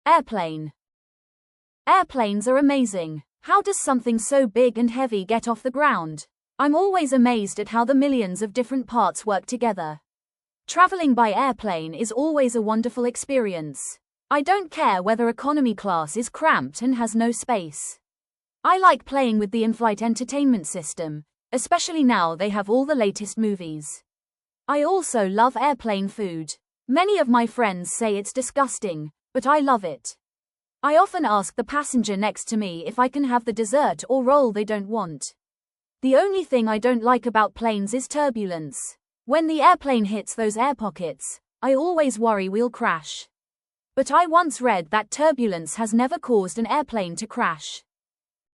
Airplane. Airplanes are amazing. How does something so big and heavy get off the ground? I'm always amazed at how the millions of different parts work together. Traveling by airplane is always a wonderful experience. I don't care whether economy class is cramped and has no space. I like playing with the in-flight entertainment system, especially now they have all the latest movies. I also love airplane food. Many of my friends say it's disgusting, but I love it. I often ask the passenger next to me if I can have the dessert or roll they don't want. The only thing I don't like about planes is turbulence. When the airplane hits those air pockets, I always worry we'll crash. But I once read that turbulence has never caused an airplane to crash.